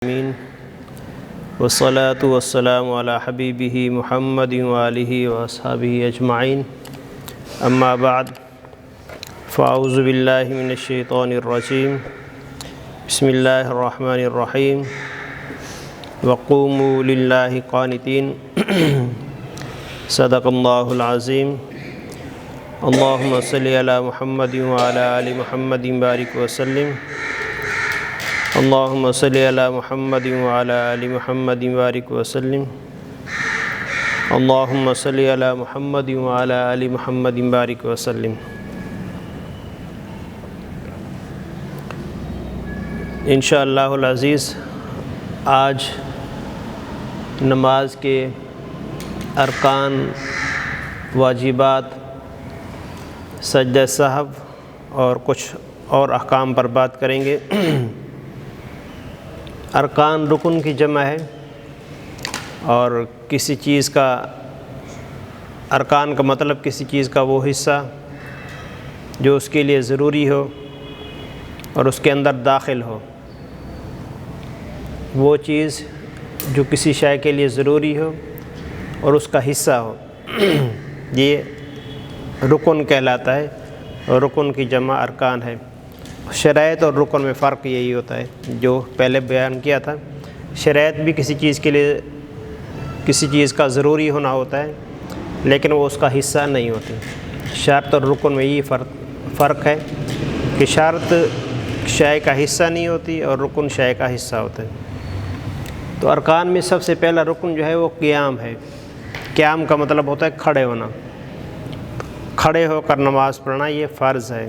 آمین والصلاة والسلام علی حبیبہ محمد وآلہ واصحابہ اجمعین اما بعد فاعوذ باللہ من الشیطان الرجیم بسم اللہ الرحمن الرحیم وقوموا للہ قانتین صدق اللہ العظیم اللہم صلی علی محمد وعلی آل محمد بارک وسلم اللہم صلی علی محمد وعلی آل محمد بارک وسلم اللہم صلی علی محمد وعلی آل محمد بارک وسلم۔ انشاءاللہ العزیز آج نماز کے ارکان، واجبات، سجدہ سہو اور کچھ اور احکام پر بات کریں گے۔ ارکان رکن کی جمع ہے، اور کسی چیز کا ارکان کا مطلب کسی چیز کا وہ حصہ جو اس کے لیے ضروری ہو اور اس کے اندر داخل ہو، وہ چیز جو کسی شے کے لیے ضروری ہو اور اس کا حصہ ہو، یہ رکن کہلاتا ہے، اور رکن کی جمع ارکان ہے۔ شرائط اور رکن میں فرق یہی ہوتا ہے جو پہلے بیان کیا تھا۔ شرائط بھی کسی چیز کے لیے کسی چیز کا ضروری ہونا ہوتا ہے، لیکن وہ اس کا حصہ نہیں ہوتی۔ شرط اور رکن میں یہ فرق ہے کہ شرط شے کا حصہ نہیں ہوتی اور رکن شے کا حصہ ہوتا ہے۔ تو ارکان میں سب سے پہلا رکن جو ہے وہ قیام ہے۔ قیام کا مطلب ہوتا ہے کھڑے ہونا، کھڑے ہو کر نماز پڑھنا، یہ فرض ہے۔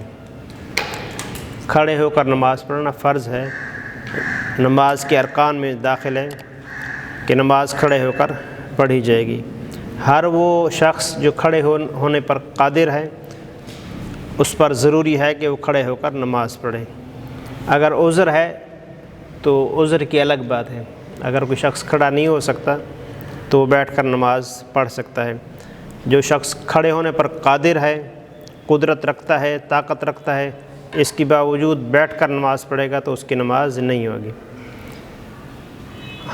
کھڑے ہو کر نماز پڑھنا فرض ہے، نماز کے ارکان میں داخل ہے کہ نماز کھڑے ہو کر پڑھی جائے گی۔ ہر وہ شخص جو کھڑے ہونے پر قادر ہے، اس پر ضروری ہے کہ وہ کھڑے ہو کر نماز پڑھے۔ اگر عذر ہے تو عذر کی الگ بات ہے، اگر کوئی شخص کھڑا نہیں ہو سکتا تو وہ بیٹھ کر نماز پڑھ سکتا ہے۔ جو شخص کھڑے ہونے پر قادر ہے، قدرت رکھتا ہے، طاقت رکھتا ہے، اس کے باوجود بیٹھ کر نماز پڑھے گا تو اس کی نماز نہیں ہوگی۔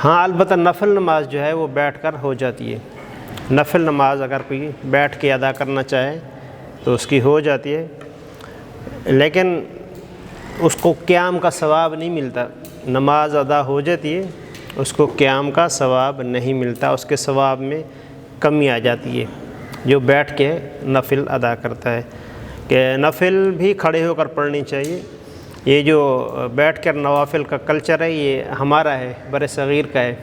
ہاں البتہ نفل نماز جو ہے وہ بیٹھ کر ہو جاتی ہے۔ نفل نماز اگر کوئی بیٹھ کے ادا کرنا چاہے تو اس کی ہو جاتی ہے، لیکن اس کو قیام کا ثواب نہیں ملتا۔ نماز ادا ہو جاتی ہے، اس کو قیام کا ثواب نہیں ملتا، اس کے ثواب میں کمی آ جاتی ہے جو بیٹھ کے نفل ادا کرتا ہے۔ کہ نفل بھی کھڑے ہو کر پڑھنی چاہیے۔ یہ جو بیٹھ کر نوافل کا کلچر ہے یہ ہمارا ہے، بر صغیر کا ہے،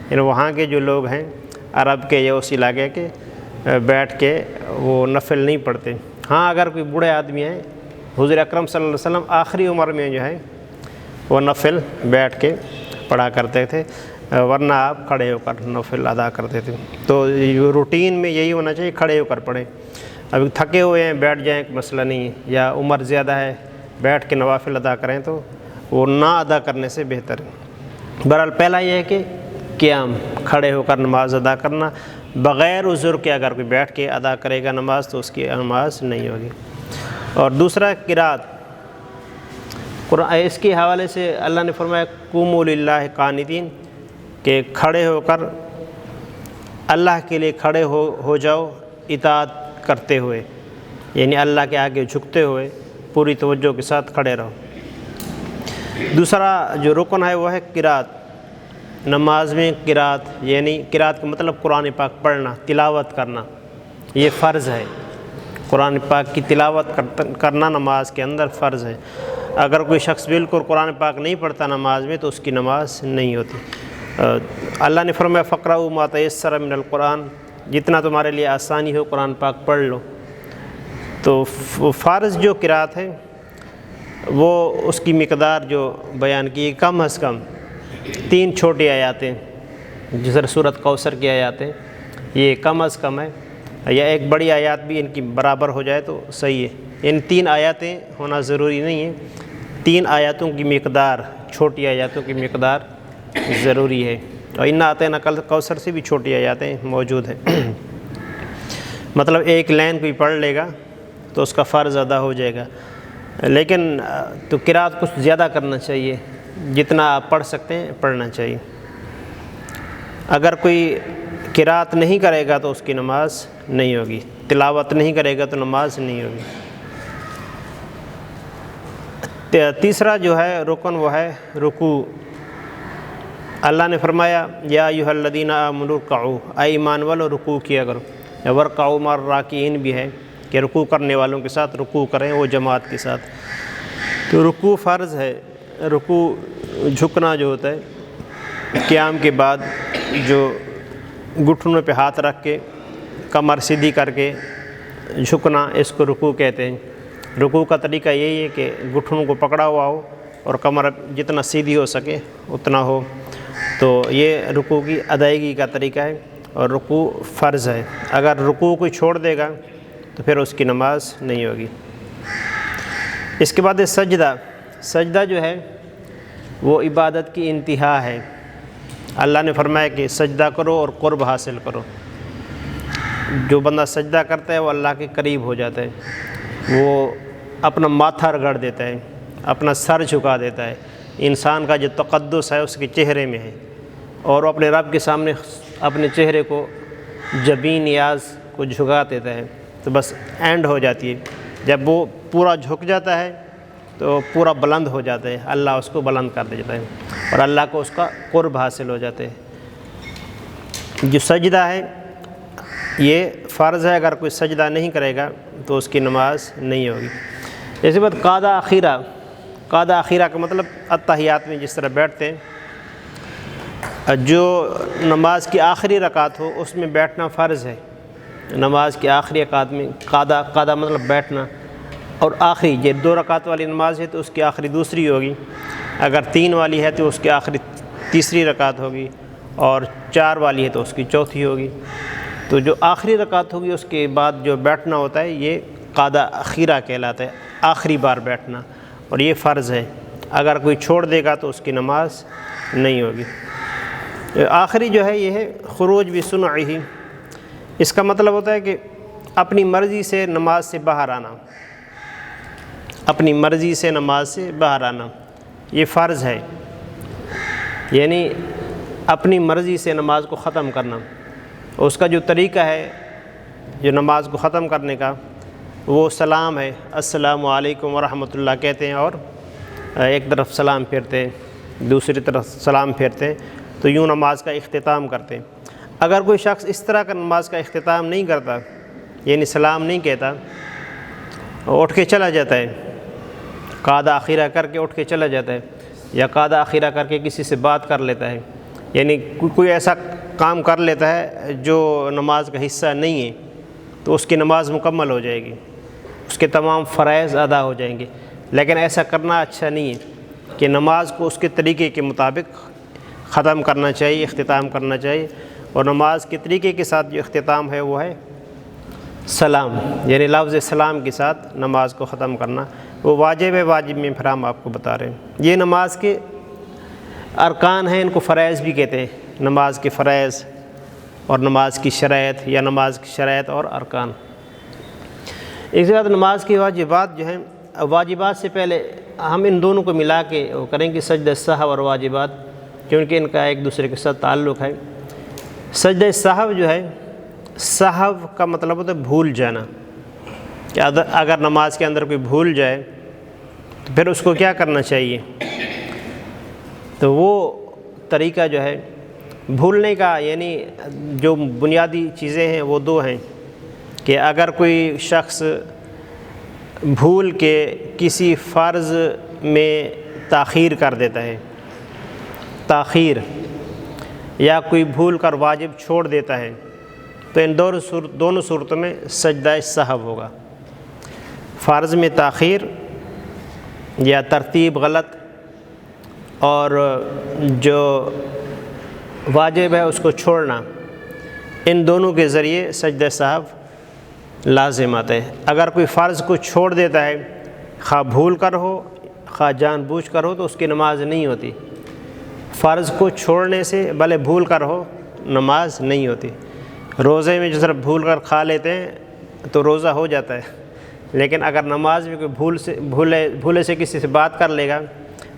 یعنی وہاں کے جو لوگ ہیں عرب کے یا اس علاقے کے، بیٹھ کے وہ نفل نہیں پڑھتے۔ ہاں اگر کوئی بوڑھے آدمی ہیں، حضور اکرم صلی اللہ علیہ وسلم آخری عمر میں جو ہے وہ نفل بیٹھ کے پڑھا کرتے تھے، ورنہ آپ کھڑے ہو کر نفل ادا کرتے تھے۔ تو روٹین میں یہی ہونا چاہیے، کھڑے ہو کر پڑھیں۔ ابھی تھکے ہوئے ہیں بیٹھ جائیں، مسئلہ نہیں ہے، یا عمر زیادہ ہے بیٹھ کے نوافل ادا کریں تو وہ نہ ادا کرنے سے بہتر ہے۔ بہرحال پہلا یہ ہے کہ قیام، کھڑے ہو کر نماز ادا کرنا بغیر عذر کے۔ اگر کوئی بیٹھ کے ادا کرے گا نماز تو اس کی نماز نہیں ہوگی۔ اور دوسرا قرات، اس کے حوالے سے اللہ نے فرمایا قوموا للہ قانتین، کہ کھڑے ہو کر اللہ کے لیے کھڑے ہو جاؤ اطاعت کرتے ہوئے، یعنی اللہ کے آگے جھکتے ہوئے پوری توجہ کے ساتھ کھڑے رہو۔ دوسرا جو رکن ہے وہ ہے قرات۔ نماز میں قرات، یعنی قرات کا مطلب قرآن پاک پڑھنا، تلاوت کرنا، یہ فرض ہے۔ قرآن پاک کی تلاوت کرنا نماز کے اندر فرض ہے۔ اگر کوئی شخص بالکل قرآن پاک نہیں پڑھتا نماز میں تو اس کی نماز نہیں ہوتی۔ اللہ نے فرمایا فقرؤوا ما تیسر من القرآن، جتنا تمہارے لیے آسانی ہو قرآن پاک پڑھ لو۔ تو فرض جو قرات ہے وہ اس کی مقدار جو بیان کی کم از کم 3 چھوٹی آیاتیں، جس طرح سورۃ کوثر کی آیاتیں، یہ کم از کم ہے، یا ایک بڑی آیات بھی ان کی برابر ہو جائے تو صحیح ہے۔ ان 3 آیاتیں ہونا ضروری نہیں ہے، 3 آیاتوں کی مقدار، چھوٹی آیاتوں کی مقدار ضروری ہے۔ اور انا اعطیناک الکوثر سے بھی چھوٹی آیاتیں موجود ہیں۔ مطلب ایک لائن کوئی پڑھ لے گا تو اس کا فرض ادا ہو جائے گا، لیکن تو قرات کچھ زیادہ کرنا چاہیے، جتنا آپ پڑھ سکتے ہیں پڑھنا چاہیے۔ اگر کوئی قرات نہیں کرے گا تو اس کی نماز نہیں ہوگی، تلاوت نہیں کرے گا تو نماز نہیں ہوگی۔ تیسرا جو ہے رکن وہ ہے رکوع۔ اللہ نے فرمایا یا ایھا الذین آمنوا ارکعوا، اے ایمان والو رکوع کیا کرو، ورکعوا مع الراکعین بھی ہے کہ رکوع کرنے والوں کے ساتھ رکوع کریں، وہ جماعت کے ساتھ۔ تو رکوع فرض ہے۔ رکوع جھکنا جو ہوتا ہے قیام کے بعد، جو گھٹنوں پہ ہاتھ رکھ کے کمر سیدھی کر کے جھکنا، اس کو رکوع کہتے ہیں۔ رکوع کا طریقہ یہی ہے کہ گھٹنوں کو پکڑا ہوا ہو اور کمر جتنا سیدھی ہو سکے اتنا ہو، تو یہ رکوع کی ادائیگی کا طریقہ ہے، اور رکوع فرض ہے۔ اگر رکوع کوئی چھوڑ دے گا تو پھر اس کی نماز نہیں ہوگی۔ اس کے بعد سجدہ۔ سجدہ جو ہے وہ عبادت کی انتہا ہے۔ اللہ نے فرمایا کہ سجدہ کرو اور قرب حاصل کرو۔ جو بندہ سجدہ کرتا ہے وہ اللہ کے قریب ہو جاتا ہے، وہ اپنا ماتھا رگڑ دیتا ہے، اپنا سر جھکا دیتا ہے۔ انسان کا جو تقدس ہے اس کے چہرے میں ہے، اور وہ اپنے رب کے سامنے اپنے چہرے کو جبین نیاز کو جھکا دیتا ہے، تو بس اینڈ ہو جاتی ہے۔ جب وہ پورا جھک جاتا ہے تو پورا بلند ہو جاتا ہے، اللہ اس کو بلند کر دیتا ہے اور اللہ کو اس کا قرب حاصل ہو جاتا ہے۔ جو سجدہ ہے یہ فرض ہے، اگر کوئی سجدہ نہیں کرے گا تو اس کی نماز نہیں ہوگی۔ اس کے بعد قعدہ اخیرہ۔ قعدہ اخیرہ کا مطلب اتحیات میں جس طرح بیٹھتے ہیں، جو نماز کی آخری رکعت ہو اس میں بیٹھنا فرض ہے۔ نماز کی آخری رکعت میں قعدہ مطلب بیٹھنا، اور آخری یہ 2 رکعت والی نماز ہے تو اس کی آخری دوسری ہوگی، اگر 3 والی ہے تو اس کی آخری تیسری رکعت ہوگی، اور 4 والی ہے تو اس کی چوتھی ہوگی۔ تو جو آخری رکعت ہوگی اس کے بعد جو بیٹھنا ہوتا ہے یہ قعدہ اخیرہ کہلاتا ہے، آخری بار بیٹھنا، اور یہ فرض ہے۔ اگر کوئی چھوڑ دے گا تو اس کی نماز نہیں ہوگی۔ آخری جو ہے یہ ہے خروج بصنعہ۔ اس کا مطلب ہوتا ہے کہ اپنی مرضی سے نماز سے باہر آنا، اپنی مرضی سے نماز سے باہر آنا، یہ فرض ہے۔ یعنی اپنی مرضی سے نماز کو ختم کرنا۔ اس کا جو طریقہ ہے جو نماز کو ختم کرنے کا، وہ سلام ہے، السلام علیکم ورحمۃ اللہ کہتے ہیں، اور ایک طرف سلام پھیرتے ہیں، دوسری طرف سلام پھیرتے ہیں، تو یوں نماز کا اختتام کرتے ہیں۔ اگر کوئی شخص اس طرح کا نماز کا اختتام نہیں کرتا، یعنی سلام نہیں کہتا، اٹھ کے چلا جاتا ہے، قعدہ اخیرہ کر کے اٹھ کے چلا جاتا ہے، یا قعدہ اخیرہ کر کے کسی سے بات کر لیتا ہے، یعنی کوئی ایسا کام کر لیتا ہے جو نماز کا حصہ نہیں ہے، تو اس کی نماز مکمل ہو جائے گی، اس کے تمام فرائض ادا ہو جائیں گے۔ لیکن ایسا کرنا اچھا نہیں ہے کہ نماز کو اس کے طریقے کے مطابق ختم کرنا چاہیے، اختتام کرنا چاہیے، اور نماز کے طریقے کے ساتھ جو اختتام ہے وہ ہے سلام، یعنی لفظ سلام کے ساتھ نماز کو ختم کرنا، وہ واجب ہے۔ واجب میں پھر ہم آپ کو بتا رہے ہیں، یہ نماز کے ارکان ہیں، ان کو فرائض بھی کہتے ہیں، نماز کے فرائض اور نماز کی شرائط، یا نماز کی شرائط اور ارکان۔ اس کے بعد نماز کی واجبات جو ہیں، واجبات سے پہلے ہم ان دونوں کو ملا کے وہ کریں گے، سجدہ سہو اور واجبات، کیونکہ ان کا ایک دوسرے کے ساتھ تعلق ہے۔ سجدہ سہو جو ہے، سہو کا مطلب ہوتا ہے بھول جانا، کہ اگر نماز کے اندر کوئی بھول جائے تو پھر اس کو کیا کرنا چاہیے۔ تو وہ طریقہ جو ہے بھولنے کا، یعنی جو بنیادی چیزیں ہیں وہ 2 ہیں، کہ اگر کوئی شخص بھول کے کسی فرض میں تاخیر کر دیتا ہے، تاخیر، یا کوئی بھول کر واجب چھوڑ دیتا ہے، تو ان دونوں صورتوں میں سجدہ سہو ہوگا۔ فرض میں تاخیر یا ترتیب غلط، اور جو واجب ہے اس کو چھوڑنا، ان دونوں کے ذریعے سجدہ سہو لازم آتا ہے۔ اگر کوئی فرض کو چھوڑ دیتا ہے، خواہ بھول کر ہو خواہ جان بوجھ کر ہو، تو اس کی نماز نہیں ہوتی۔ فرض کو چھوڑنے سے بھلے بھول کر ہو نماز نہیں ہوتی۔ روزے میں جس طرح بھول کر کھا لیتے ہیں تو روزہ ہو جاتا ہے، لیکن اگر نماز میں کوئی بھولے سے کسی سے بات کر لے گا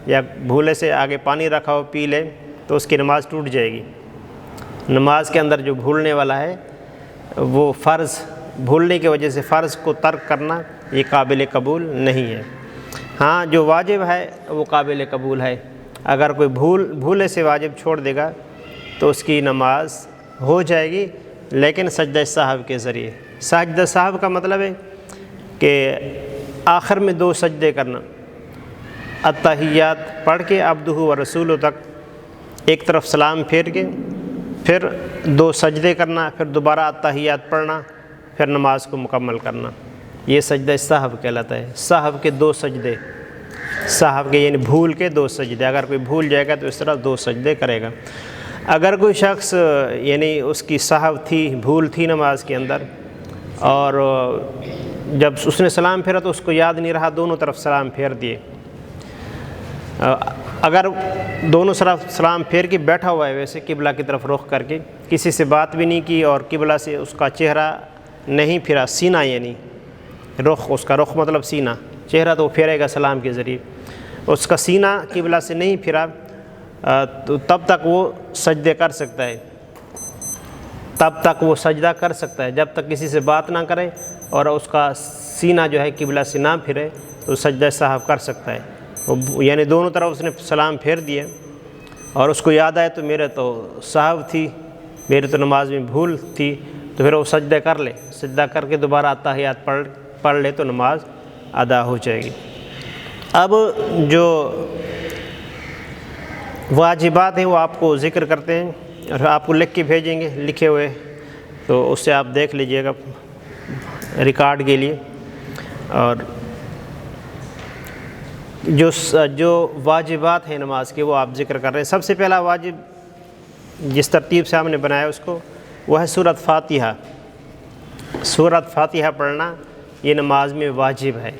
یا بھولے سے آگے پانی رکھا ہو پی لے تو اس کی نماز ٹوٹ جائے گی۔ نماز کے اندر جو بھولنے والا ہے وہ فرض، بھولنے کی وجہ سے فرض کو ترک کرنا یہ قابل قبول نہیں ہے۔ ہاں جو واجب ہے وہ قابل قبول ہے، اگر کوئی بھولے سے واجب چھوڑ دے گا تو اس کی نماز ہو جائے گی، لیکن سجدہ سہو کے ذریعے۔ سجدہ سہو کا مطلب ہے کہ آخر میں 2 سجدے کرنا، التحیات پڑھ کے عبدہ و رسولہ تک، ایک طرف سلام پھیر کے پھر 2 سجدے کرنا، پھر دوبارہ التحیات پڑھنا، پھر نماز کو مکمل کرنا، یہ سجدہ سہو کہلاتا ہے۔ سہو کے 2 سجدے، سہو کے یعنی بھول کے 2 سجدے، اگر کوئی بھول جائے گا تو اس طرح 2 سجدے کرے گا۔ اگر کوئی شخص یعنی اس کی سہو تھی، بھول تھی نماز کے اندر، اور جب اس نے سلام پھیرا تو اس کو یاد نہیں رہا، دونوں طرف سلام پھیر دیے، اگر دونوں طرف سلام پھیر کے بیٹھا ہوا ہے ویسے قبلہ کی طرف رخ کر کے، کسی سے بات بھی نہیں کی اور قبلہ سے اس کا چہرہ نہیں پھرا، سینہ یعنی رخ، اس کا رخ مطلب سینہ، چہرہ تو وہ پھیرے گا سلام کے ذریعے، اس کا سینہ قبلہ سے نہیں پھرا تو تب تک وہ سجدے کر سکتا ہے، تب تک وہ سجدہ کر سکتا ہے، جب تک کسی سے بات نہ کرے اور اس کا سینہ جو ہے قبلہ سے نہ پھرے تو سجدہ سہو کر سکتا ہے۔ یعنی دونوں طرف اس نے سلام پھیر دیے اور اس کو یاد آئے تو میرے تو سہو تھی، میرے تو نماز میں بھول تھی، تو پھر وہ سجدہ کر لے، سجدہ کر کے دوبارہ التحیات پڑھ لے تو نماز ادا ہو جائے گی۔ اب جو واجبات ہیں وہ آپ کو ذکر کرتے ہیں اور آپ کو لکھ کے بھیجیں گے لکھے ہوئے، تو اس سے آپ دیکھ لیجئے گا ریکارڈ کے لیے۔ اور جو واجبات ہیں نماز کے وہ آپ ذکر کر رہے ہیں۔ سب سے پہلا واجب جس ترتیب سے ہم نے بنایا اس کو، وہ ہے سورۃ فاتحہ۔ سورۃ فاتحہ پڑھنا یہ نماز میں واجب ہے۔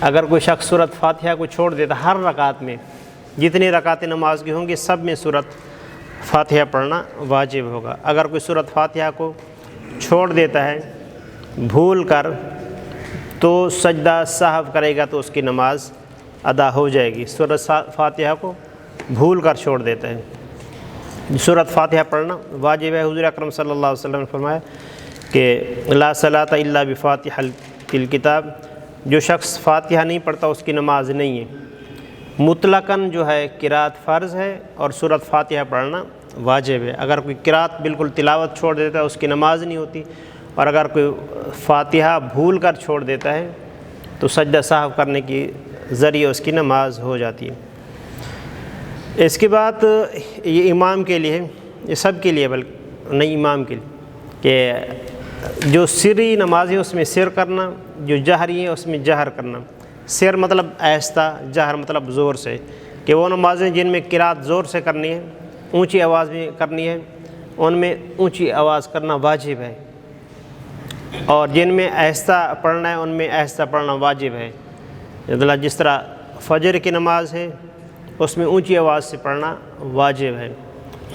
اگر کوئی شخص سورۃ فاتحہ کو چھوڑ دیتا، ہر رکعت میں جتنی رکعتیں نماز کی ہوں گی سب میں سورۃ فاتحہ پڑھنا واجب ہوگا۔ اگر کوئی سورۃ فاتحہ کو چھوڑ دیتا ہے بھول کر تو سجدہ سہو کرے گا تو اس کی نماز ادا ہو جائے گی۔ سورۃ فاتحہ کو بھول کر چھوڑ دیتا ہے، سورۃ فاتحہ پڑھنا واجب ہے۔ حضور اکرم صلی اللہ علیہ وسلم نے فرمایا کہ لا صلاۃ الا بفاتحہ الکتاب، جو شخص فاتحہ نہیں پڑھتا اس کی نماز نہیں ہے۔ مطلقاً جو ہے قرات فرض ہے اور سورۃ فاتحہ پڑھنا واجب ہے۔ اگر کوئی قرات بالکل تلاوت چھوڑ دیتا ہے اس کی نماز نہیں ہوتی، اور اگر کوئی فاتحہ بھول کر چھوڑ دیتا ہے تو سجدہ سہو کرنے کی ذریعے اس کی نماز ہو جاتی ہے۔ اس کے بعد یہ امام کے لیے، یہ سب کے لیے بلکہ نہیں، امام کے لیے کہ جو سری نماز ہے اس میں سر کرنا، جو جہری ہے اس میں جہر کرنا۔ سر مطلب آہستہ، جہر مطلب زور سے، کہ وہ نمازیں جن میں قرات زور سے کرنی ہے، اونچی آواز میں کرنی ہے، ان میں اونچی آواز کرنا واجب ہے، اور جن میں آہستہ پڑھنا ہے ان میں آہستہ پڑھنا واجب ہے۔ جس طرح فجر کی نماز ہے اس میں اونچی آواز سے پڑھنا واجب ہے،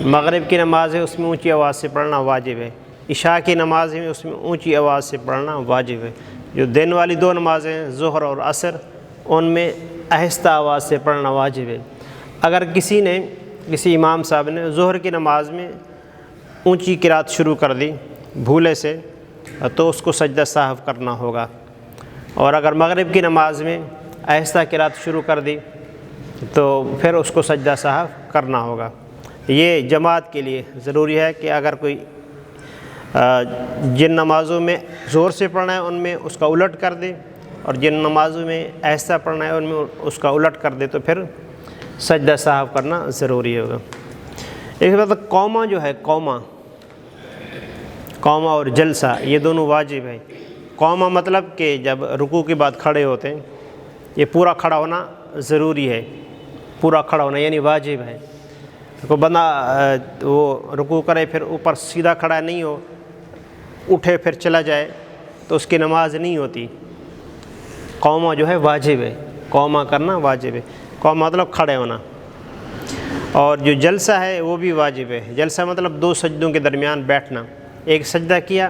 مغرب کی نماز ہے اس میں اونچی آواز سے پڑھنا واجب ہے، عشاء کی نماز ہے اس میں اونچی آواز سے پڑھنا واجب ہے۔ جو دن والی 2 نمازیں ہیں ظہر اور عصر، ان میں آہستہ آواز سے پڑھنا واجب ہے۔ اگر کسی امام صاحب نے ظہر کی نماز میں اونچی قرات شروع کر دی بھولے سے تو اس کو سجدہ سہو کرنا ہوگا، اور اگر مغرب کی نماز میں آہستہ قرات شروع کر دی تو پھر اس کو سجدہ سہو کرنا ہوگا۔ یہ جماعت کے لیے ضروری ہے کہ اگر کوئی جن نمازوں میں زور سے پڑھنا ہے ان میں اس کا الٹ کر دے، اور جن نمازوں میں آہستہ پڑھنا ہے ان میں اس کا الٹ کر دے تو پھر سجدہ سہو کرنا ضروری ہوگا۔ ایک بات قومہ جو ہے، قومہ اور جلسہ یہ دونوں واجب ہیں۔ قومہ مطلب کہ جب رکوع کے بعد کھڑے ہوتے ہیں، یہ پورا کھڑا ہونا ضروری ہے، پورا کھڑا ہونا یعنی واجب ہے۔ کوئی بندہ وہ رکوع کرے پھر اوپر سیدھا کھڑا نہیں ہو، اٹھے پھر چلا جائے تو اس کی نماز نہیں ہوتی۔ قومہ جو ہے واجب ہے، قومہ کرنا واجب ہے، قومہ مطلب کھڑے ہونا۔ اور جو جلسہ ہے وہ بھی واجب ہے۔ جلسہ مطلب 2 سجدوں کے درمیان بیٹھنا، ایک سجدہ کیا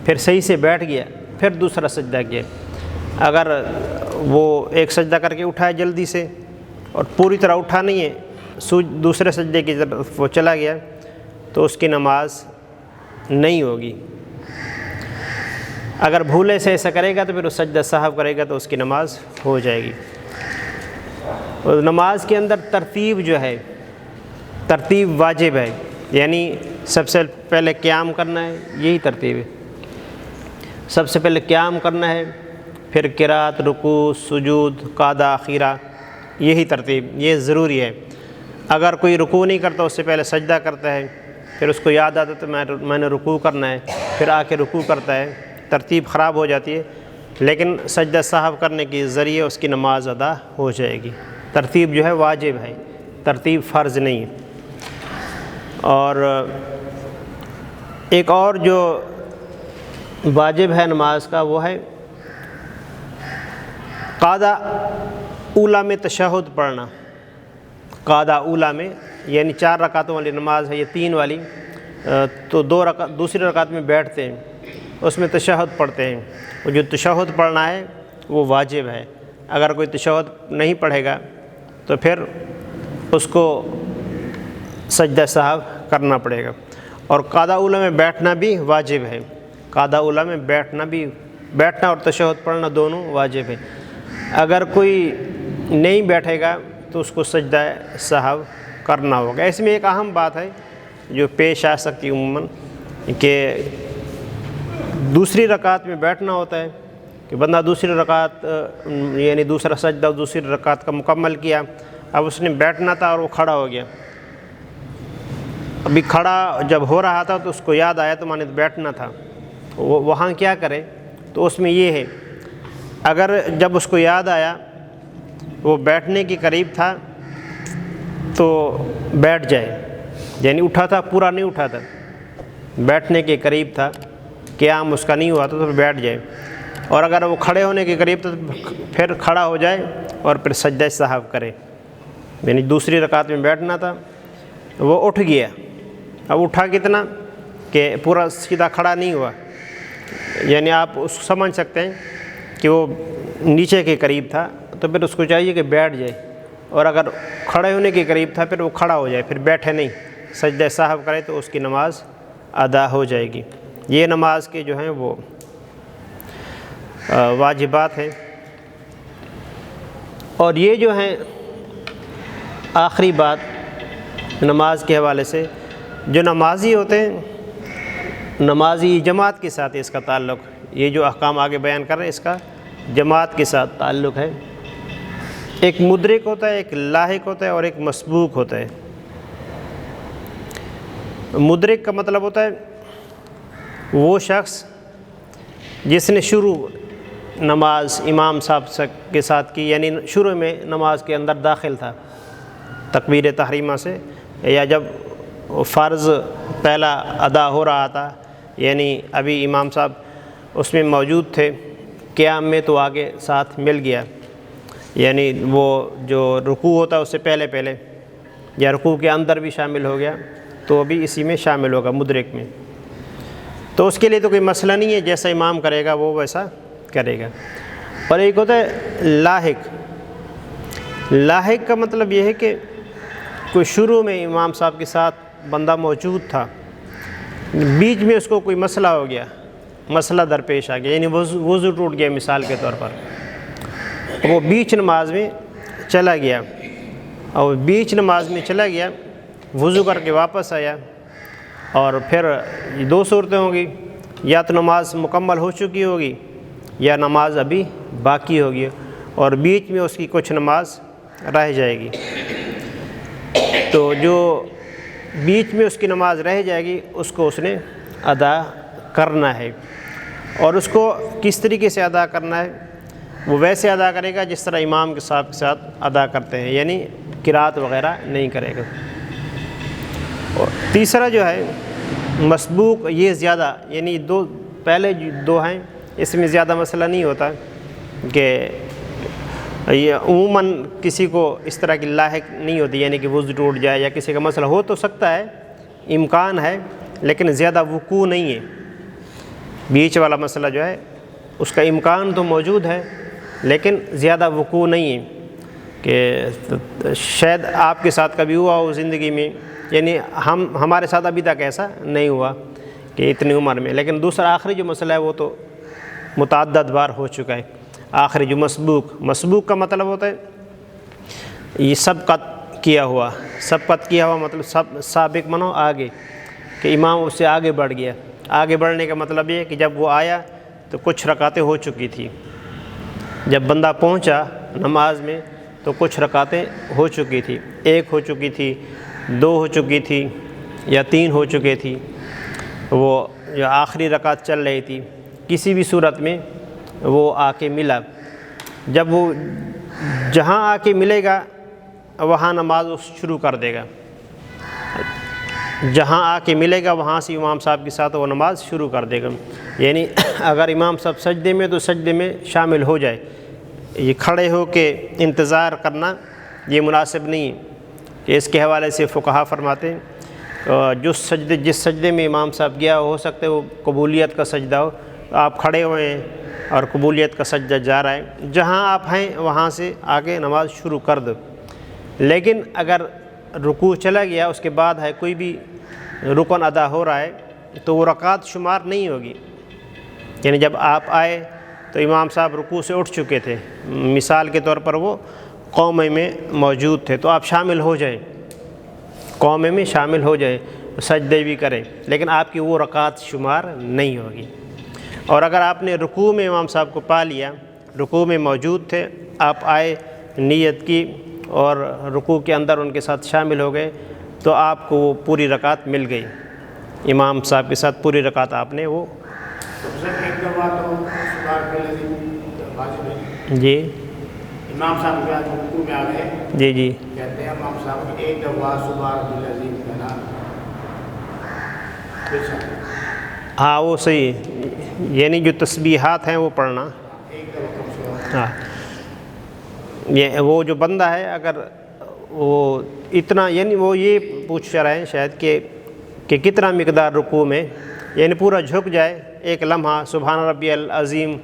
پھر صحیح سے بیٹھ گیا پھر دوسرا سجدہ کیا۔ اگر وہ ایک سجدہ کر کے اٹھائے جلدی سے اور پوری طرح اٹھا نہیں ہے، دوسرے سجدے کی طرف وہ چلا گیا، تو اس کی نماز نہیں ہوگی۔ اگر بھولے سے ایسا کرے گا تو پھر وہ سجدہ سہو کرے گا تو اس کی نماز ہو جائے گی۔ اور نماز کے اندر ترتیب جو ہے، ترتیب واجب ہے، یعنی سب سے پہلے قیام کرنا ہے، یہی ترتیب ہے۔ سب سے پہلے قیام کرنا ہے، پھر قرات، رکوع، سجود، قعدہ، اخیرہ، یہی ترتیب، یہ ضروری ہے۔ اگر کوئی رکوع نہیں کرتا، اس سے پہلے سجدہ کرتا ہے، پھر اس کو یاد آتا ہے تو میں نے رکوع کرنا ہے، پھر آ کے رکوع کرتا ہے، ترتیب خراب ہو جاتی ہے۔ لیکن سجدہ سہو کرنے کے ذریعے اس کی نماز ادا ہو جائے گی۔ ترتیب جو ہے واجب ہے، ترتیب فرض نہیں ہے۔ اور ایک اور جو واجب ہے نماز کا، وہ ہے قعدہ اولیٰ میں تشہد پڑھنا۔ قعدہ اولیٰ میں یعنی 4 رکعتوں والی نماز ہے، یہ 3 والی، تو دوسری رکعت میں بیٹھتے ہیں، اس میں تشہد پڑھتے ہیں۔ اور جو تشہد پڑھنا ہے وہ واجب ہے۔ اگر کوئی تشہد نہیں پڑھے گا تو پھر اس کو سجدہ سہو کرنا پڑے گا۔ اور قعدہ اولیٰ میں بیٹھنا بھی واجب ہے۔ قعدہ اولیٰ میں بیٹھنا اور تشہد پڑھنا دونوں واجب ہے۔ اگر کوئی نہیں بیٹھے گا تو اس کو سجدہ سہو کرنا ہوگا۔ اس میں ایک اہم بات ہے جو پیش آ سکتی ہے عموماً، کہ دوسری رکعت میں بیٹھنا ہوتا ہے، کہ بندہ دوسری رکعت یعنی دوسرا سجدہ دوسری رکعت کا مکمل کیا، اب اس نے بیٹھنا تھا اور وہ کھڑا ہو گیا۔ ابھی کھڑا جب ہو رہا تھا تو اس کو یاد آیا تو میں نے بیٹھنا تھا، وہاں کیا کرے؟ تو اس میں یہ ہے، اگر جب اس کو یاد آیا وہ بیٹھنے کے قریب تھا تو بیٹھ جائے، یعنی اٹھا تھا، پورا نہیں اٹھا تھا، بیٹھنے کے قریب تھا، قیام اس کا نہیں ہوا تھا تو بیٹھ جائے۔ اور اگر وہ کھڑے ہونے کے قریب تھا تو پھر کھڑا ہو جائے اور پھر سجدہ سہو کرے۔ یعنی دوسری رکعت میں بیٹھنا تھا، وہ اٹھ گیا، اب اٹھا کتنا کہ پورا سیدھا کھڑا نہیں ہوا، یعنی آپ اس کو سمجھ سکتے ہیں کہ وہ نیچے کے قریب تھا، تو پھر اس کو چاہیے کہ بیٹھ جائے۔ اور اگر کھڑے ہونے کے قریب تھا پھر وہ کھڑا ہو جائے، پھر بیٹھے نہیں، سجدہ سہو کرے تو اس کی نماز ادا ہو جائے گی۔ یہ نماز کے جو ہیں وہ واجبات ہیں۔ اور یہ جو ہیں آخری بات نماز کے حوالے سے، جو نمازی ہوتے ہیں، نمازی جماعت کے ساتھ اس کا تعلق، یہ جو احکام آگے بیان کر رہے ہیں اس کا جماعت کے ساتھ تعلق ہے۔ ایک مدرک ہوتا ہے، ایک لاحق ہوتا ہے اور ایک مسبوق ہوتا ہے۔ مدرک کا مطلب ہوتا ہے وہ شخص جس نے شروع نماز امام صاحب کے ساتھ کی، یعنی شروع میں نماز کے اندر داخل تھا تکبیر تحریمہ سے، یا جب فرض پہلا ادا ہو رہا تھا، یعنی ابھی امام صاحب اس میں موجود تھے قیام میں تو آگے ساتھ مل گیا، یعنی وہ جو رکوع ہوتا ہے اس سے پہلے یا رکوع کے اندر بھی شامل ہو گیا تو ابھی اسی میں شامل ہوگا مدرک میں، تو اس کے لیے تو کوئی مسئلہ نہیں ہے، جیسا امام کرے گا وہ ویسا کرے گا۔ اور ایک ہوتا ہے لاحق۔ لاحق کا مطلب یہ ہے کہ کوئی شروع میں امام صاحب کے ساتھ بندہ موجود تھا، بیچ میں اس کو کوئی مسئلہ ہو گیا، مسئلہ درپیش آ گیا، یعنی وضو ٹوٹ گیا مثال کے طور پر، وہ بیچ نماز میں چلا گیا، اور بیچ نماز میں چلا گیا، وضو کر کے واپس آیا، اور پھر 2 صورتیں ہوں گی، یا تو نماز مکمل ہو چکی ہوگی یا نماز ابھی باقی ہوگی، اور بیچ میں اس کی کچھ نماز رہ جائے گی۔ تو جو بیچ میں اس کی نماز رہ جائے گی اس کو اس نے ادا کرنا ہے، اور اس کو کس طریقے سے ادا کرنا ہے؟ وہ ویسے ادا کرے گا جس طرح امام کے ساتھ ادا کرتے ہیں، یعنی قرات وغیرہ نہیں کرے گا۔ اور تیسرا جو ہے مسبوق، یہ زیادہ، یعنی پہلے 2 ہیں، اس میں زیادہ مسئلہ نہیں ہوتا کہ یہ عموماً کسی کو اس طرح کی لاحق نہیں ہوتی، یعنی کہ وضو ٹوٹ جائے یا کسی کا مسئلہ ہو تو سکتا ہے، امکان ہے، لیکن زیادہ وقوع نہیں ہے۔ بیچ والا مسئلہ جو ہے اس کا امکان تو موجود ہے لیکن زیادہ وقوع نہیں ہے۔ کہ شاید آپ کے ساتھ کبھی ہوا ہو زندگی میں، یعنی ہمارے ساتھ ابھی تک ایسا نہیں ہوا کہ اتنی عمر میں، لیکن دوسرا آخری جو مسئلہ ہے وہ تو متعدد بار ہو چکا ہے۔ آخری جو مسبوق کا مطلب ہوتا ہے یہ سبقت کیا ہوا مطلب سابق منو آگے، کہ امام اس سے آگے بڑھ گیا۔ آگے بڑھنے کا مطلب یہ ہے کہ جب وہ آیا تو کچھ رکعتیں ہو چکی تھی، جب بندہ پہنچا نماز میں تو کچھ رکعتیں ہو چکی تھی، 1 ہو چکی تھی، 2 ہو چکی تھی، یا 3 ہو چکے تھی، وہ جو آخری رکعت چل رہی تھی، کسی بھی صورت میں وہ آ کے ملا۔ جب وہ جہاں آ کے ملے گا وہاں نماز شروع کر دے گا، جہاں آ کے ملے گا وہاں سے امام صاحب کے ساتھ وہ نماز شروع کر دے گا۔ یعنی اگر امام صاحب سجدے میں تو سجدے میں شامل ہو جائے، یہ کھڑے ہو کے انتظار کرنا یہ مناسب نہیں ہے، کہ اس کے حوالے سے فقہا فرماتے ہیں جس سجدے میں امام صاحب گیا ہو سکتا ہے وہ قبولیت کا سجدہ ہو، آپ کھڑے ہوئے ہیں اور قبولیت کا سجدہ جا رہا ہے، جہاں آپ ہیں وہاں سے آگے نماز شروع کر دو۔ لیکن اگر رکوع چلا گیا اس کے بعد ہے کوئی بھی رکن ادا ہو رہا ہے تو وہ رکعت شمار نہیں ہوگی۔ یعنی جب آپ آئے تو امام صاحب رکوع سے اٹھ چکے تھے، مثال کے طور پر وہ قومے میں موجود تھے، تو آپ شامل ہو جائیں، قومے میں شامل ہو جائیں، سجدے بھی کریں، لیکن آپ کی وہ رکعت شمار نہیں ہوگی۔ اور اگر آپ نے رکوع میں امام صاحب کو پا لیا، رکوع میں موجود تھے، آپ آئے، نیت کی اور رکوع کے اندر ان کے ساتھ شامل ہو گئے، تو آپ کو وہ پوری رکعت مل گئی، امام صاحب کے ساتھ پوری رکعت آپ نے وہ جی امام صاحب کے رکوع میں آ گئے، جی کہتے ہیں امام صاحب ایک دفعہ سبحان اللہ العظیم کہنا، ہاں وہ صحیح ہے، یعنی جو تسبیحات ہیں وہ پڑھنا، ہاں یہ وہ جو بندہ ہے اگر وہ اتنا، یعنی وہ یہ پوچھ رہے ہیں شاید کہ کتنا مقدار رکوع میں، یعنی پورا جھک جائے، ایک لمحہ سبحان ربی العظیم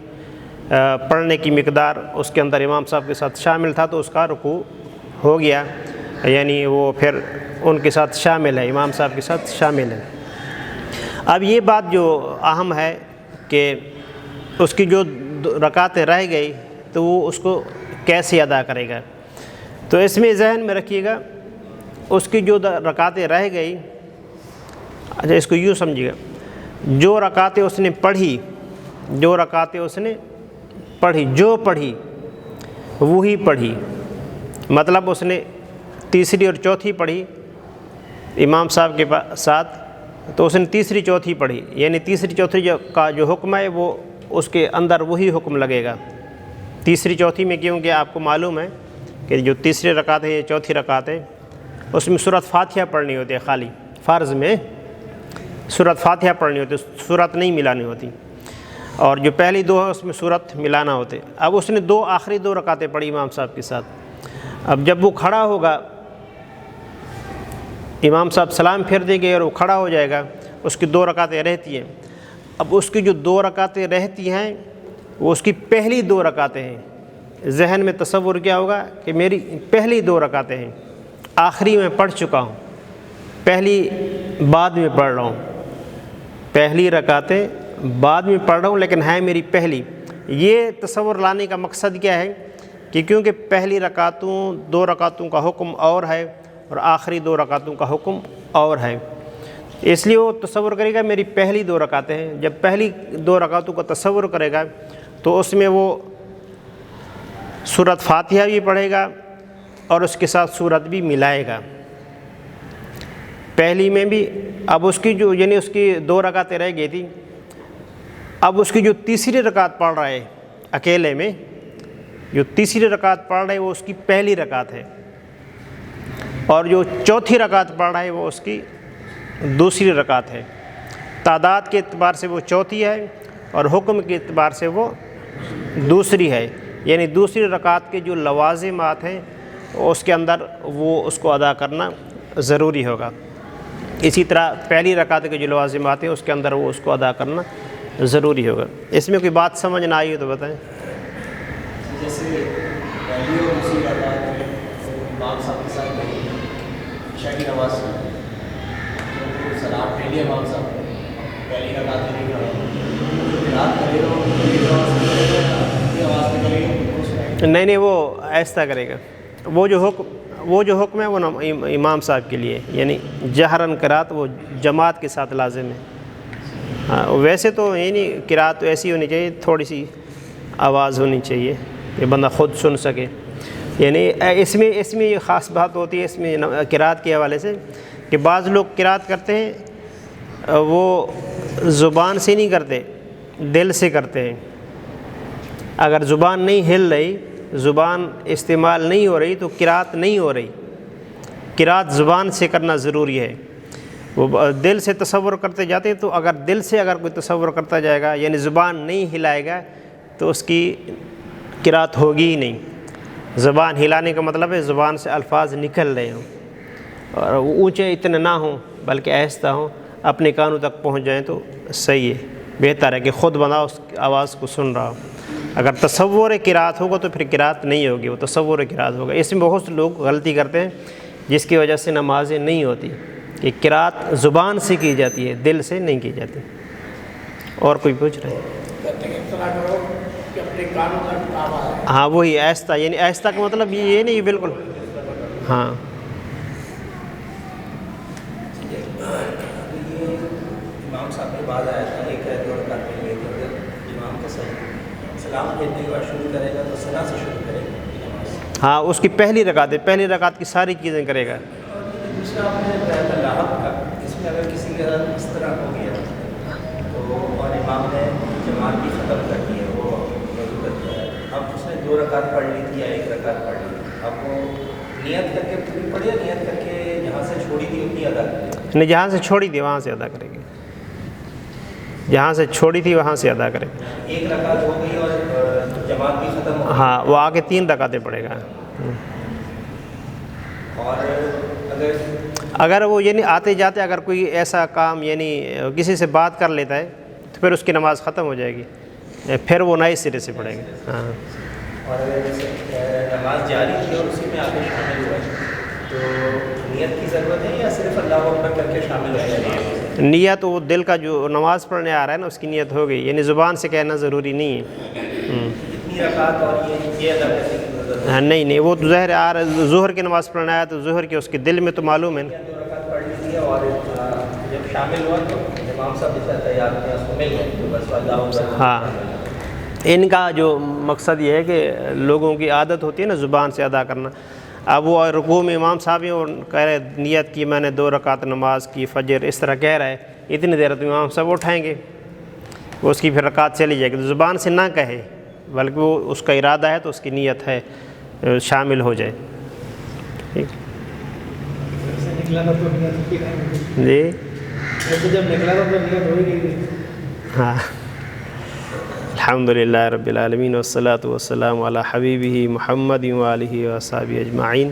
پڑھنے کی مقدار اس کے اندر امام صاحب کے ساتھ شامل تھا تو اس کا رکوع ہو گیا، یعنی وہ پھر ان کے ساتھ شامل ہے، امام صاحب کے ساتھ شامل ہے۔ اب یہ بات جو اہم ہے کہ اس کی جو رکعتیں رہ گئی تو وہ اس کو کیسے ادا کرے گا، تو اس میں ذہن میں رکھیے گا اس کی جو رکعتیں رہ گئی، اچھا اس کو یوں سمجھیے گا، جو رکعتیں اس نے پڑھی، جو پڑھی وہی پڑھی، مطلب اس نے تیسری اور چوتھی پڑھی امام صاحب کے ساتھ، تو اس نے تیسری چوتھی پڑھی، یعنی تیسری چوتھی کا جو حکم ہے وہ اس کے اندر وہی حکم لگے گا۔ تیسری چوتھی میں کیونکہ آپ کو معلوم ہے کہ جو تیسری رکعت ہے یا چوتھی رکعت ہے اس میں سورۃ فاتحہ پڑھنی ہوتی ہے، خالی فرض میں سورۃ فاتحہ پڑھنی ہوتی ہے، سورت نہیں ملانی ہوتی، اور جو پہلی 2 ہے اس میں سورت ملانا ہوتے۔ اب اس نے آخری 2 رکعتیں پڑھی امام صاحب کے ساتھ، اب جب وہ کھڑا ہوگا امام صاحب سلام پھیر دیں گے اور وہ کھڑا ہو جائے گا، اس کی 2 رکعتیں رہتی ہیں، اب اس کی جو 2 رکعتیں رہتی ہیں وہ اس کی پہلی 2 رکعتیں ہیں۔ ذہن میں تصور کیا ہوگا کہ میری پہلی 2 رکعتیں ہیں، آخری میں پڑھ چکا ہوں، پہلی بعد میں پڑھ رہا ہوں، پہلی رکعتیں بعد میں پڑھ رہا ہوں لیکن ہے میری پہلی۔ یہ تصور لانے کا مقصد کیا ہے کہ کیونکہ پہلی 2 رکعتوں کا حکم اور ہے اور آخری 2 رکعتوں کا حکم اور ہے، اس لیے وہ تصور کرے گا میری پہلی 2 رکعتیں ہیں۔ جب پہلی 2 رکعتوں کا تصور کرے گا تو اس میں وہ سورۃ فاتحہ بھی پڑھے گا اور اس کے ساتھ سورت بھی ملائے گا پہلی میں بھی۔ اب اس کی جو یعنی اس کی 2 رکعتیں رہ گئی تھی، اب اس کی جو تیسری رکعت پڑھ رہا ہے اکیلے میں، جو تیسری رکعت پڑھ رہا ہے وہ اس کی پہلی رکعت ہے، اور جو چوتھی رکعت پڑھ رہا ہے وہ اس کی دوسری رکعت ہے۔ تعداد کے اعتبار سے وہ چوتھی ہے اور حکم کے اعتبار سے وہ دوسری ہے، یعنی دوسری رکعت کے جو لوازمات ہیں اس کے اندر وہ اس کو ادا کرنا ضروری ہوگا۔ اسی طرح پہلی رکعت کے جو لوازمات ہیں اس کے اندر وہ اس کو ادا کرنا ضروری ہوگا۔ اس میں کوئی بات سمجھ نہ آئی ہو تو بتائیں۔ جیسے پہلی اور دوسری رکعت میں کی نماز تو سلام پہلی امام صاحب پہلی رکعت میں نہیں کھڑا رات کرے گا آواز میں کرے گا نہیں وہ ایسا کرے گا. وہ جو حکم ہے وہ امام صاحب کے لیے، یعنی جہرن قرات وہ جماعت کے ساتھ لازم ہے. ہاں ویسے تو یعنی قرات ایسی ہونی چاہیے، تھوڑی سی آواز ہونی چاہیے کہ بندہ خود سن سکے. یعنی اس میں یہ خاص بات ہوتی ہے اس میں قرات کے حوالے سے کہ بعض لوگ قرات کرتے ہیں وہ زبان سے نہیں کرتے، دل سے کرتے ہیں. اگر زبان نہیں ہل رہی، زبان استعمال نہیں ہو رہی تو قرات نہیں ہو رہی. قرات زبان سے کرنا ضروری ہے. وہ دل سے تصور کرتے جاتے تو اگر دل سے اگر کوئی تصور کرتا جائے گا یعنی زبان نہیں ہلائے گا تو اس کی قرات ہوگی ہی نہیں. زبان ہلانے کا مطلب ہے زبان سے الفاظ نکل رہے ہوں اور اونچے اتنے نہ ہوں بلکہ آہستہ ہوں، اپنے کانوں تک پہنچ جائیں تو صحیح ہے. بہتر ہے کہ خود بندہ اس آواز کو سن رہا ہو. اگر تصور قرات ہوگا تو پھر قرات نہیں ہوگی، وہ تصور قرات ہوگا. اس میں بہت سے لوگ غلطی کرتے ہیں جس کی وجہ سے نمازیں نہیں ہوتی کہ قرات زبان سے کی جاتی ہے، دل سے نہیں کی جاتی. اور کوئی پوچھ رہے ہیں؟ کہتے ہیں اس طرح کرو کہ اپنے کانوں تک آواز ہے. ہاں وہی آہستہ، یعنی آہستہ کا مطلب یہ نہیں بالکل. ہاں امام صاحب کے بعد آیا تھا ایک ہے دو رکعت میں اگر امام کا سلام پھیرنے کے بعد شروع کرے گا تو سنا سے شروع کرے گا نماز. ہاں اس کی پہلی رکعت کی ساری چیزیں کرے گا. دوسرا آپ نے بتایا لاحق کا، اس میں اگر کسی کے ساتھ اس طرح ہو گیا تو اور امام نے جماعت بھی ختم کر دی ہے، وہ اب اس نے 2 رکعت پڑھ لی تھی یا 1 رکعت پڑھ لی، اب وہ نیت کر کے پوری پڑھی یا نیت کر کے جہاں سے چھوڑی تھی اتنی ادا کرے؟ نہیں، جہاں سے چھوڑی تھی وہاں سے ادا کرے گی. جہاں سے چھوڑی تھی وہاں سے ادا کرے گی. 1 رکعت ہو گئی اور جماعت بھی ختم ہو گئی. ہاں وہ آگے 3 رکعتیں پڑھے گا. اور اگر وہ یعنی آتے جاتے اگر کوئی ایسا کام یعنی کسی سے بات کر لیتا ہے تو پھر اس کی نماز ختم ہو جائے گی، پھر وہ نئے سرے سے پڑھے گا. ہاں اور اگر جیسے نماز جاری تھی اور اسی میں آگے شامل ہوئے تو نیت کی ضرورت ہے یا صرف اللہ اکبر کر کے شامل ہو جائے؟ نیت وہ دل کا جو نماز پڑھنے آ رہا ہے نا اس کی نیت ہو گئی، یعنی زبان سے کہنا ضروری نہیں ہے. اتنی رکعت اور یہ ادا کرنے کی ضرورت ہے؟ ہاں نہیں وہ تو ظاہر آ رہا ہے، ظہر کی نماز پڑھنا آیا تو ظہر کی اس کے دل میں تو معلوم ہے نا. 2 رکعت پڑھ لی تھی اور جب شامل ہوا تو امام صاحب جیسا تیار تھے اس کو مل گئے تو بس اللہ اکبر. ہاں ان کا جو مقصد یہ ہے کہ لوگوں کی عادت ہوتی ہے نا زبان سے ادا کرنا. اب وہ رکوع میں امام صاحب ہیں اور کہہ رہے نیت کی میں نے 2 رکعت نماز کی فجر، اس طرح کہہ رہا ہے، اتنی دیر تو امام صاحب اٹھائیں گے، وہ اس کی پھر رکعت چلی جائے گی. تو زبان سے نہ کہے بلکہ وہ اس کا ارادہ ہے تو اس کی نیت ہے شامل ہو جائے. ٹھیک جی ہاں. الحمدللہ رب العالمین والصلاة والسلام علی حبیبہ محمد وآلہ وصحبہ اجمعین.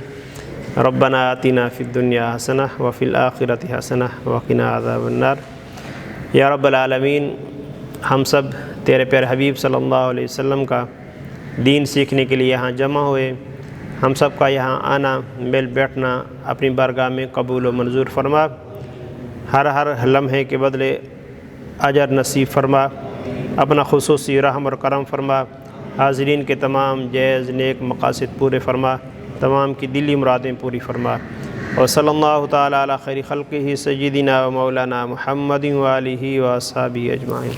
ربنا آتنا فی الدنیا حسنہ وفی الآخرۃ حسنہ وقنا عذاب النار. یا رب العالمین ہم سب تیرے پیارے حبیب صلی اللہ علیہ وسلم کا دین سیکھنے کے لیے یہاں جمع ہوئے. ہم سب کا یہاں آنا مل بیٹھنا اپنی بارگاہ میں قبول و منظور فرما. ہر لمحے کے بدلے اجر نصیب فرما. اپنا خصوصی رحم اور کرم فرما. حاضرین کے تمام جائز نیک مقاصد پورے فرما. تمام کی دلی مرادیں پوری فرما. اور صلی اللہ تعالیٰ علی خیر خلقہ سیدنا و مولانا محمد وآلہ و اصحابہ اجمعین.